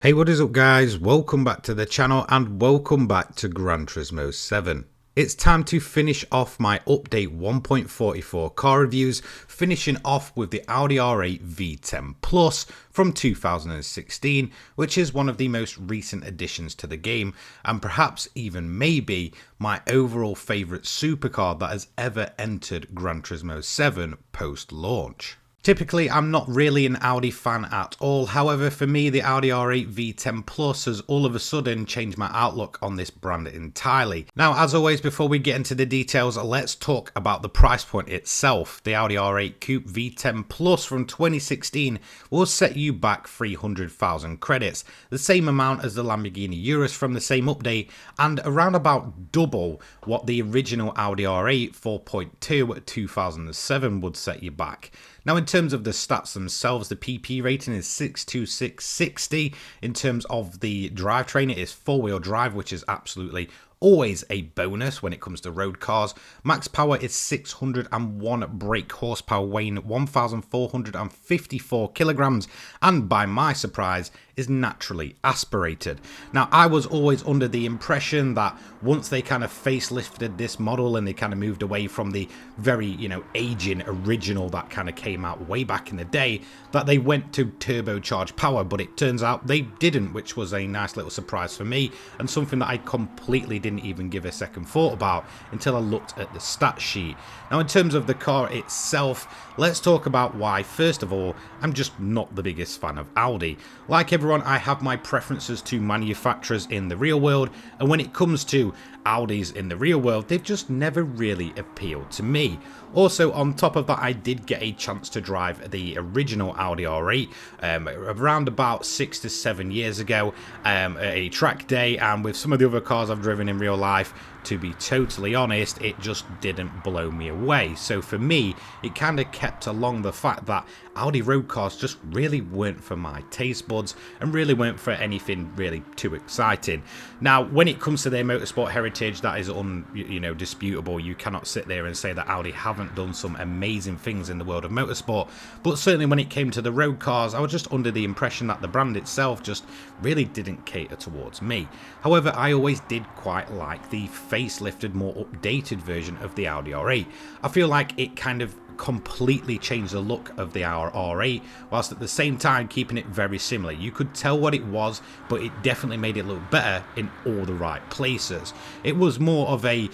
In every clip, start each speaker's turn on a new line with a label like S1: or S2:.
S1: Hey, what is up guys? Welcome back to the channel and welcome back to Gran Turismo 7. It's time to finish off my update 1.44 car reviews, finishing off with the Audi R8 V10 Plus from 2016, which is one of the most recent additions to the game and perhaps even maybe my overall favourite supercar that has ever entered Gran Turismo 7 post-launch. Typically, I'm not really an Audi fan at all. However, for me, the Audi R8 V10 Plus has all of a sudden changed my outlook on this brand entirely. Now, as always, before we get into the details, let's talk about the price point itself. The Audi R8 Coupe V10 Plus from 2016 will set you back 300,000 credits, the same amount as the Lamborghini Urus from the same update, and around about double what the original Audi R8 4.2 at 2007 would set you back. Now, in terms of the stats themselves, the PP rating is 62660. In terms of the drivetrain, it is four-wheel drive, which is absolutely always a bonus when it comes to road cars. Max power is 601 brake horsepower, weighing 1,454 kilograms, and by my surprise, is naturally aspirated. Now, I was always under the impression that once they kind of facelifted this model and they kind of moved away from the very, aging original that kind of came out way back in the day, that they went to turbocharged power, but it turns out they didn't, which was a nice little surprise for me and something that I completely didn't even give a second thought about until I looked at the stat sheet. Now, in terms of the car itself, let's talk about why. First of all, I'm just not the biggest fan of Audi. Like everyone, I have my preferences to manufacturers in the real world, and when it comes to Audis in the real world, they've just never really appealed to me. Also, on top of that, I did get a chance to drive the original Audi R8 around about 6 to 7 years ago at a track day, and with some of the other cars I've driven in real life, to be totally honest, it just didn't blow me away. So for me, it kind of kept along the fact that Audi road cars just really weren't for my taste buds and really weren't for anything really too exciting. Now, when it comes to their motorsport heritage, that is disputable. You cannot sit there and say that Audi haven't done some amazing things in the world of motorsport, but certainly when it came to the road cars, I was just under the impression that the brand itself just really didn't cater towards me. However, I always did quite like the facelifted, more updated version of the Audi R8. I feel like it kind of completely changed the look of the R8, whilst at the same time keeping it very similar. You could tell what it was, but it definitely made it look better in all the right places. It was more of a,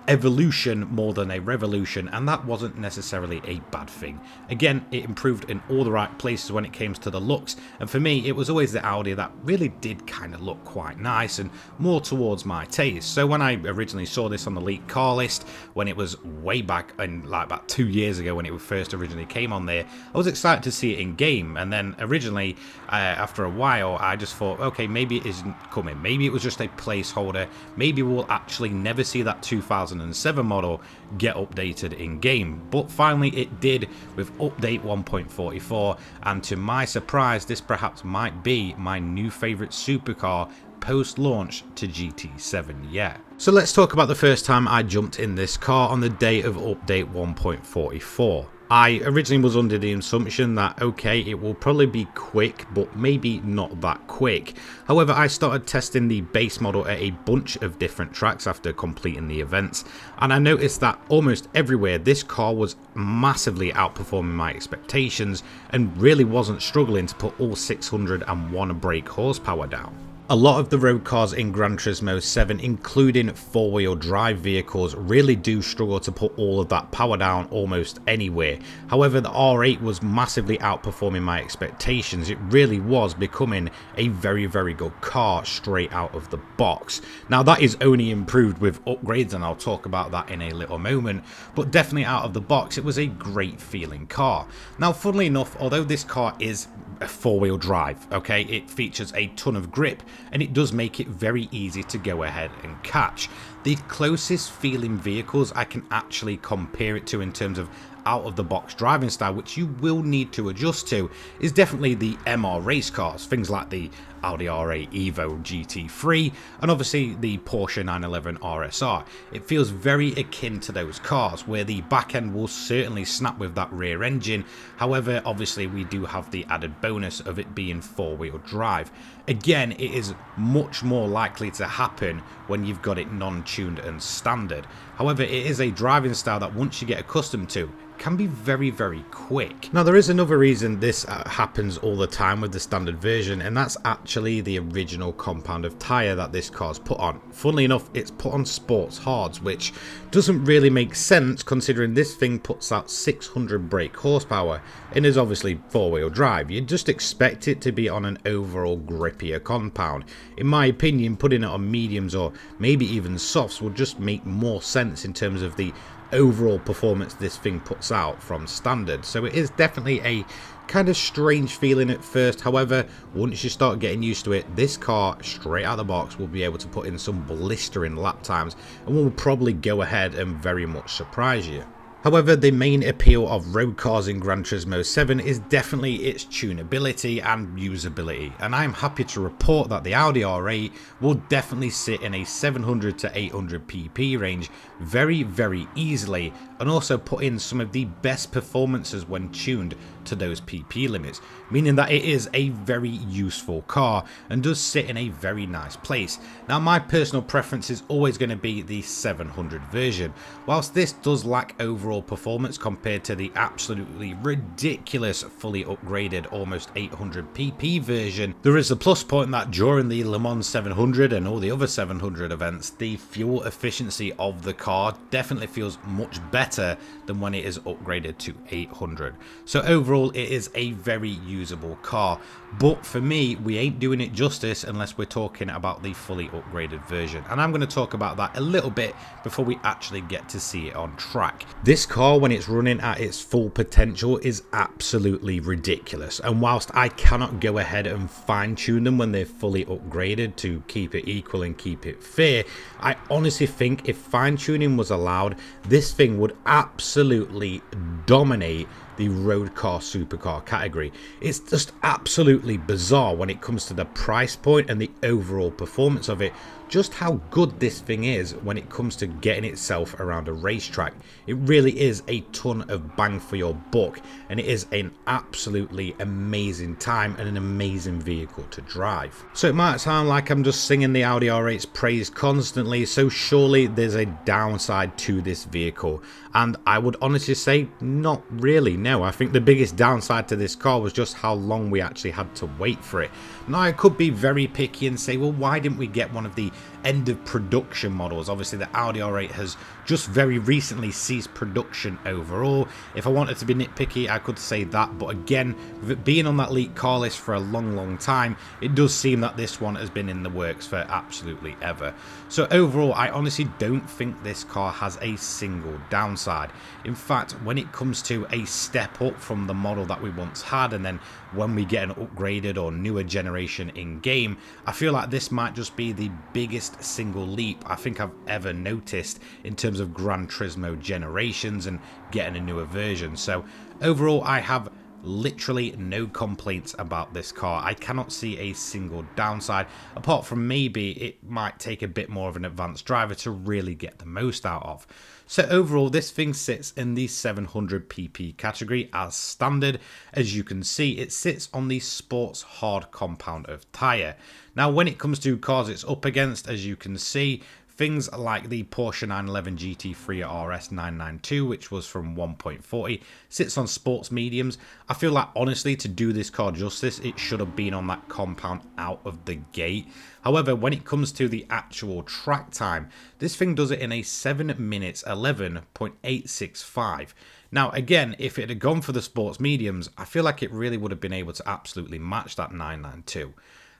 S1: evolution more than a revolution, and that wasn't necessarily a bad thing. Again, it improved in all the right places when it came to the looks, and for me it was always the Audi that really did kind of look quite nice and more towards my taste. So when I originally saw this on the leaked car list, when it was way back in like about 2 years ago when it first originally came on there, I was excited to see it in game. And then originally after a while I just thought, okay, maybe it isn't coming, maybe it was just a placeholder, maybe we'll actually never see that 2007 model get updated in game. But finally it did with update 1.44, and to my surprise, this perhaps might be my new favorite supercar post-launch to GT7 yet. So let's talk about the first time I jumped in this car on the day of update 1.44. I originally was under the assumption that, okay, it will probably be quick, but maybe not that quick. However, I started testing the base model at a bunch of different tracks after completing the events, and I noticed that almost everywhere this car was massively outperforming my expectations and really wasn't struggling to put all 601 brake horsepower down. A lot of the road cars in Gran Turismo 7, including four-wheel drive vehicles, really do struggle to put all of that power down almost anywhere. However, the R8 was massively outperforming my expectations. It really was becoming a very, very good car straight out of the box. Now, that is only improved with upgrades, and I'll talk about that in a little moment, but definitely out of the box, it was a great feeling car. Now, funnily enough, although this car is a four-wheel drive, okay, it features a ton of grip, and it does make it very easy to go ahead and catch. The closest feeling vehicles I can actually compare it to in terms of out-of-the-box driving style, which you will need to adjust to, is definitely the MR race cars, things like the Audi R8 Evo GT3 and obviously the Porsche 911 RSR. It feels very akin to those cars, where the back end will certainly snap with that rear engine. However, obviously we do have the added bonus of it being four-wheel drive. Again, it is much more likely to happen when you've got it non-tuned and standard. However, it is a driving style that once you get accustomed to, can be very, very quick. Now, there is another reason this happens all the time with the standard version, and that's actually the original compound of tyre that this car's put on. Funnily enough, it's put on sports hards, which doesn't really make sense considering this thing puts out 600 brake horsepower and is obviously four-wheel drive. You'd just expect it to be on an overall grippier compound. In my opinion, putting it on mediums or maybe even softs would just make more sense in terms of the overall performance this thing puts out from standard. So it is definitely a kind of strange feeling at first. However, once you start getting used to it, this car straight out of the box will be able to put in some blistering lap times and will probably go ahead and very much surprise you. However, the main appeal of road cars in Gran Turismo 7 is definitely its tunability and usability, and I'm happy to report that the Audi R8 will definitely sit in a 700 to 800 pp range very, very easily, and also put in some of the best performances when tuned to those pp limits, meaning that it is a very useful car and does sit in a very nice place. Now, my personal preference is always going to be the 700 version. Whilst this does lack overall performance compared to the absolutely ridiculous fully upgraded almost 800 pp version, there is a plus point that during the Le Mans 700 and all the other 700 events, the fuel efficiency of the car definitely feels much better than when it is upgraded to 800. So overall, it is a very usable car, but for me, we ain't doing it justice unless we're talking about the fully upgraded version, and I'm going to talk about that a little bit before we actually get to see it on track. This car, when it's running at its full potential, is absolutely ridiculous, and whilst I cannot go ahead and fine-tune them when they're fully upgraded to keep it equal and keep it fair, I honestly think if fine-tuning was allowed, this thing would absolutely dominate the road car supercar category. It's just absolutely bizarre when it comes to the price point and the overall performance of it, just how good this thing is when it comes to getting itself around a racetrack. It really is a ton of bang for your buck, and it is an absolutely amazing time and an amazing vehicle to drive. So it might sound like I'm just singing the Audi R8's praise constantly, so surely there's a downside to this vehicle, and I would honestly say not really, no. I think the biggest downside to this car was just how long we actually had to wait for it. Now, I could be very picky and say, well, why didn't we get one of the end of production models? Obviously, the Audi R8 has just very recently ceased production overall. If I wanted to be nitpicky, I could say that, but again, with it being on that leaked car list for a long time, it does seem that this one has been in the works for absolutely ever. So overall, I honestly don't think this car has a single downside. In fact, when it comes to a step up from the model that we once had, and then when we get an upgraded or newer generation in game, I feel like this might just be the biggest single leap I think I've ever noticed in terms of Gran Turismo generations and getting a newer version. So overall, I have literally no complaints about this car. I cannot see a single downside, apart from maybe it might take a bit more of an advanced driver to really get the most out of. So overall, this thing sits in the 700 pp category as standard. As you can see, it sits on the sports hard compound of tyre. Now, when it comes to cars it's up against, as you can see, things like the Porsche 911 GT3 RS 992, which was from 1.40, sits on sports mediums. I feel like, honestly, to do this car justice, it should have been on that compound out of the gate. However, when it comes to the actual track time, this thing does it in a 7 minutes 11.865. Now, again, if it had gone for the sports mediums, I feel like it really would have been able to absolutely match that 992.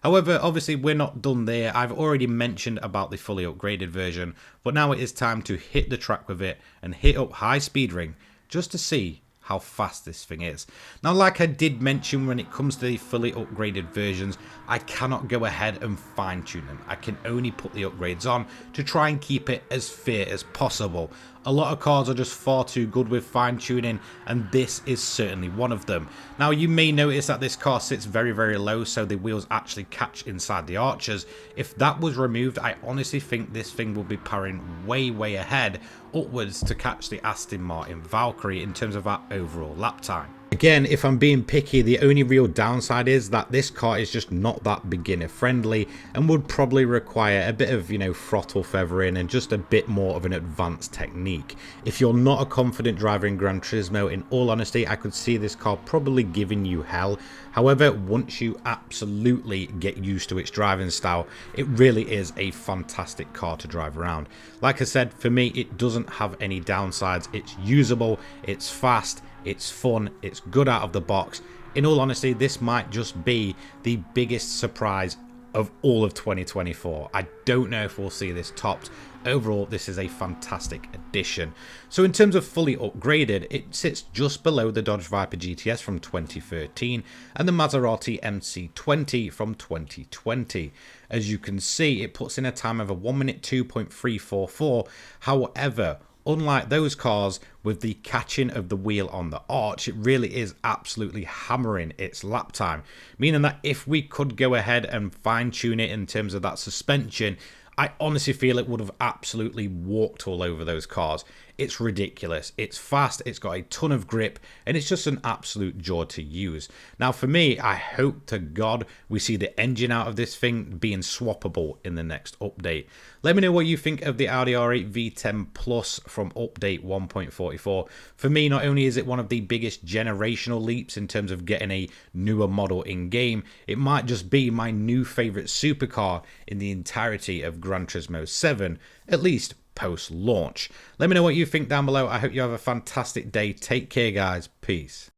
S1: However, obviously we're not done there. I've already mentioned about the fully upgraded version, but now it is time to hit the track with it and hit up high speed ring just to see how fast this thing is. Now, like I did mention, when it comes to the fully upgraded versions, I cannot go ahead and fine tune them. I can only put the upgrades on to try and keep it as fair as possible. A lot of cars are just far too good with fine tuning, and this is certainly one of them. Now you may notice that this car sits very, very low, so the wheels actually catch inside the arches. If that was removed, I honestly think this thing will be powering way, way ahead upwards to catch the Aston Martin Valkyrie in terms of that overall lap time. Again, if I'm being picky, the only real downside is that this car is just not that beginner friendly and would probably require a bit of, throttle feathering and just a bit more of an advanced technique. If you're not a confident driver in Gran Turismo, in all honesty, I could see this car probably giving you hell. However, once you absolutely get used to its driving style, it really is a fantastic car to drive around. Like I said, for me, it doesn't have any downsides. It's usable, it's fast, it's fun, it's good out of the box. In all honesty, this might just be the biggest surprise of all of 2024. I don't know if we'll see this topped. Overall, this is a fantastic addition. So in terms of fully upgraded, it sits just below the Dodge Viper GTS from 2013 and the Maserati MC20 from 2020. As you can see, it puts in a time of a 1 minute 2.344. However, unlike those cars with the catching of the wheel on the arch, it really is absolutely hammering its lap time, meaning that if we could go ahead and fine tune it in terms of that suspension, I honestly feel it would have absolutely walked all over those cars. It's ridiculous. It's fast, it's got a ton of grip, and it's just an absolute joy to use. Now for me, I hope to God we see the engine out of this thing being swappable in the next update. Let me know what you think of the Audi R8 V10 Plus from update 1.44. For me, not only is it one of the biggest generational leaps in terms of getting a newer model in game, it might just be my new favorite supercar in the entirety of Gran Turismo 7, at least post-launch. Let me know what you think down below. I hope you have a fantastic day. Take care, guys. Peace.